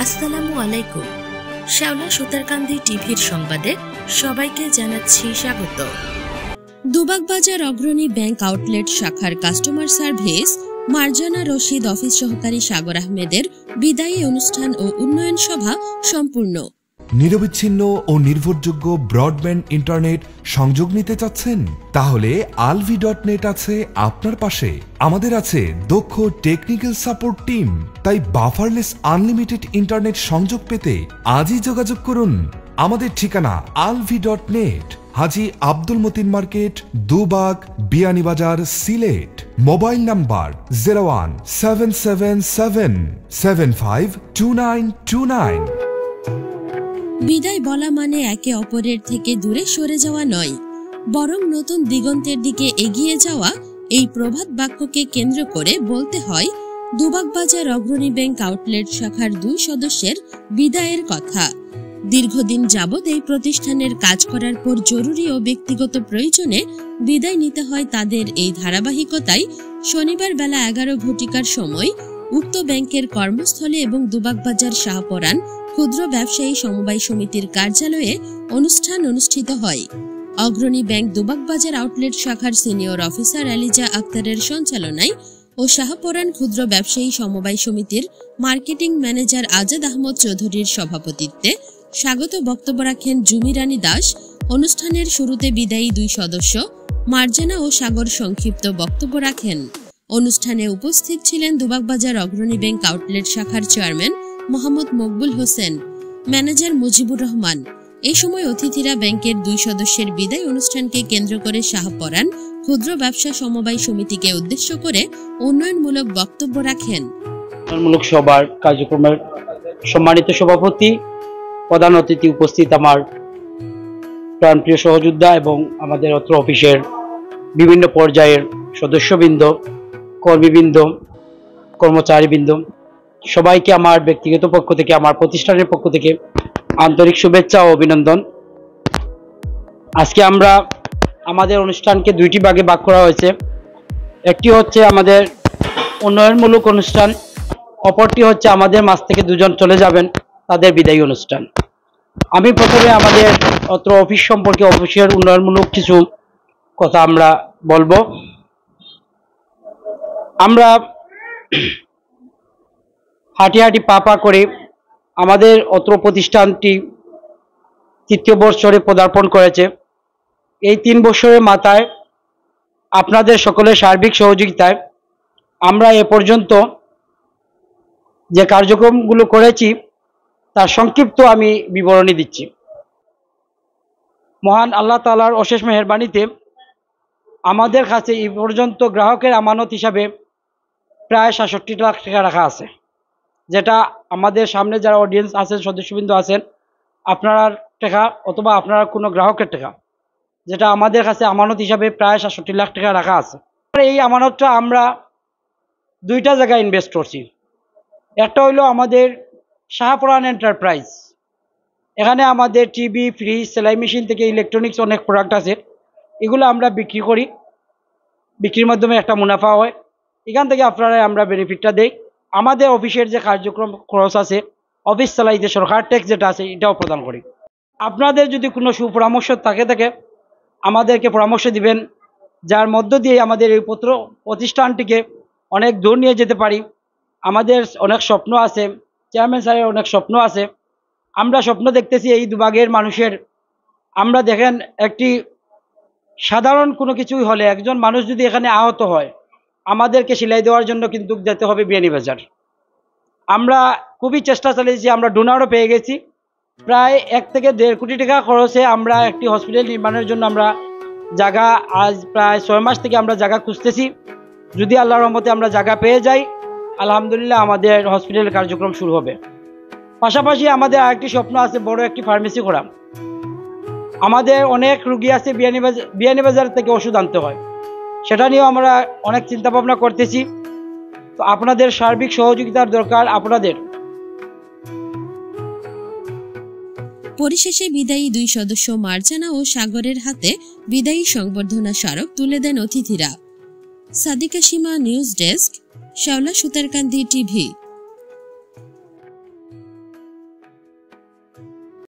আসসালামু আলাইকুম। শাওলা সুতারকান্দি টিভির সংবাদে সবাইকে জানাচ্ছি স্বাগত। দুবাগবাজার অগ্রণী ব্যাংক আউটলেট শাখার customer service Marjana Rashid office সহকারী সাগর আহমেদের বিদায়ী অনুষ্ঠান ও উন্নয়ন সভা সম্পূর্ণ। নিরবিচ্ছিন্ন ও নির্ভরযোগ্য ব্রডব্যান্ড ইন্টারনেট সংযোগ নিতে চাচ্ছেন? তাহলে alvi.net আছে আপনার পাশে। আমাদের আছে দক্ষ টেকনিক্যাল সাপোর্ট টিম। তাই বাফারলেস আনলিমিটেড ইন্টারনেট সংযোগ পেতে আজই যোগাযোগ করুন। আমাদের ঠিকানা alvi.net, Haji Abdul Matin market, Dubag, Beanibazar, Sylhet. Mobile number 0177752929। বিদায় বলা মানে একে অপরের থেকে দূরে সরে যাওয়া নয়, বরং নতুন দিগন্তের দিকে এগিয়ে যাওয়া। এই প্রভাত বাক্যকে কেন্দ্র করে বলতে হয় দুবাগবাজার অগ্রণী ব্যাংক আউটলেট শাখার 2 সদস্যের বিদায়ের কথা। দীর্ঘদিন যাবৎ এই প্রতিষ্ঠানের কাজ করার পর জরুরি ও ব্যক্তিগত প্রয়োজনে বিদায় নিতে হয় তাদের। এই ধারাবাহিকতায় শনিবার বেলা 11 ঘটিকার সময় উক্ত ব্যাংকের কর্মস্থলে এবং দুবাগবাজার শাহপরান ক্ষুদ্র ব্যবসায়ী সমবায় সমিতির কার্যালয়ে অনুষ্ঠান অনুষ্ঠিত হয়। অগ্রণী ব্যাংক দুবাগবাজার আউটলেট শাখার সিনিয়র অফিসার আলিজা আক্তারের সঞ্চালনায় ও শাহপরান ক্ষুদ্র ব্যবসায়ী সমবায় সমিতির মার্কেটিং ম্যানেজার আজাদ আহমদ চৌধুরীর সভাপতিত্বে স্বাগত বক্তব্য রাখেন জুমি রানী দাস। অনুষ্ঠানের শুরুতে বিদায়ী 2 সদস্য মার্জানা ও সাগর সংক্ষিপ্ত বক্তব্য রাখেন। অনুষ্ঠানে উপস্থিত ছিলেন দুবাগবাজার অগ্রণী ব্যাংক আউটলেট শাখার চেয়ারম্যান মোহাম্মদ মকবুল হোসেন, ম্যানেজার মুজিবুর রহমান। এই সময় অতিথিরা ব্যাংকের 2 সদস্যের বিদায় অনুষ্ঠানকে কেন্দ্র করে শাহপরান ক্ষুদ্র ব্যবসা সমবায় সমিতিকে উদ্দেশ্য করে উন্নয়নমূলক বক্তব্য রাখেন। উন্নয়নমূলক সভার কার্যক্রমের সম্মানিত সভাপতি, প্রধান অতিথি, উপস্থিত আমার প্রাণপ্রিয় সহযোদ্ধা এবং আমাদের অত্র অফিসের বিভিন্ন পর্যায়ের সদস্যবৃন্দ, কর্মীবৃন্দ, কর্মচারীবৃন্দ, সবাইকে আমার ব্যক্তিগত পক্ষ থেকে, আমার প্রতিষ্ঠানের পক্ষ থেকে আন্তরিক শুভেচ্ছা ও অভিনন্দন। আজকে আমরা আমাদের অনুষ্ঠানকে 2টি ভাগে ভাগ করা হয়েছে। একটি হচ্ছে আমাদের উন্নয়নমূলক অনুষ্ঠান, অপরটি হচ্ছে আমাদের মাঝ থেকে 2 জন চলে যাবেন তাদের বিদায়ী অনুষ্ঠান। আমি প্রথমে আমাদের অত্র অফিস সম্পর্কে, অফিসের উন্নয়নমূলক কিছু কথা আমরা বলবো। আমরা হাঁটি হাঁটি পা করে আমাদের অত্র প্রতিষ্ঠানটি 3য় বৎসরে পদার্পণ করেছে। এই 3 বছরের মাথায় আপনাদের সকলের সার্বিক সহযোগিতায় আমরা এ পর্যন্ত যে কার্যক্রমগুলো করেছি তার সংক্ষিপ্ত আমি বিবরণী দিচ্ছি। মহান আল্লাহ তাআলার অশেষ মেহেরবানিতে আমাদের কাছে এই পর্যন্ত গ্রাহকের আমানত হিসাবে প্রায় 67 লাখ টাকা রাখা আছে, যেটা আমাদের সামনে যারা অডিয়েন্স আছেন, সদস্যবৃন্দ আছেন, আপনার টাকা অথবা আপনার কোনো গ্রাহকের টাকা, যেটা আমাদের কাছে আমানত হিসাবে প্রায় 67 লাখ টাকা রাখা আছে। এই আমানতটা আমরা 2টা জায়গায় ইনভেস্ট করছি। একটা হইলো আমাদের শাহপরান এন্টারপ্রাইজ। এখানে আমাদের টিভি, ফ্রিজ, সেলাই মেশিন থেকে ইলেকট্রনিক্স অনেক প্রোডাক্ট আছে, এগুলো আমরা বিক্রি করি। বিক্রির মাধ্যমে একটা মুনাফা হয়, এখান থেকে আপনারা আমরা বেনিফিটটা দেই। আমাদের অফিসের যে কার্যক্রম খরচ আছে, অফিস চালাইতে সরকার ট্যাক্স যেটা আছে, এটাও প্রদান করি। আপনাদের যদি কোনো সুপরামর্শ থাকে আমাদেরকে পরামর্শ দিবেন, যার মধ্য দিয়ে আমাদের এই প্রতিষ্ঠানটিকে অনেক দূর নিয়ে যেতে পারি। আমাদের অনেক স্বপ্ন আছে, চেয়ারম্যান স্যারের অনেক স্বপ্ন আছে। আমরা স্বপ্ন দেখতেছি এই দুবাগের মানুষের। আমরা দেখেন, একটি সাধারণ কোনো কিছুই হলে একজন মানুষ যদি এখানে আহত হয়, আমাদেরকে সেলাই দেওয়ার জন্য কিন্তু যেতে হবে বিয়ানীবাজার। আমরা খুবই চেষ্টা চালিয়েছি, আমরা ডোনারও পেয়ে গেছি। প্রায় 1 থেকে 1.5 কোটি টাকা খরচে আমরা একটি হসপিটাল নির্মাণের জন্য আমরা জায়গা, আজ প্রায় 6 মাস থেকে আমরা জায়গা খুঁজতেছি। যদি আল্লাহর রহমতে আমরা জায়গা পেয়ে যাই, আলহামদুলিল্লাহ আমাদের হসপিটালের কার্যক্রম শুরু হবে। পাশাপাশি আমাদের আরেকটি স্বপ্ন আছে, বড় একটি ফার্মেসি করা। আমাদের অনেক রুগী আছে বিয়ানীবাজার থেকে ওষুধ আনতে হয়, সেটা নিয়েও আমরা অনেক চিন্তা ভাবনা করতেছি। তো আপনাদের সার্বিক সহযোগিতার দরকার আপনাদের। পরিশেষে বিদায়ী 2 সদস্য মার্জানা ও সাগরের হাতে বিদায়ী সংবর্ধনা স্মারক তুলে দেন অতিথিরা। সাদিকা সীমা, news desk, Shaola Sutarkandi TV.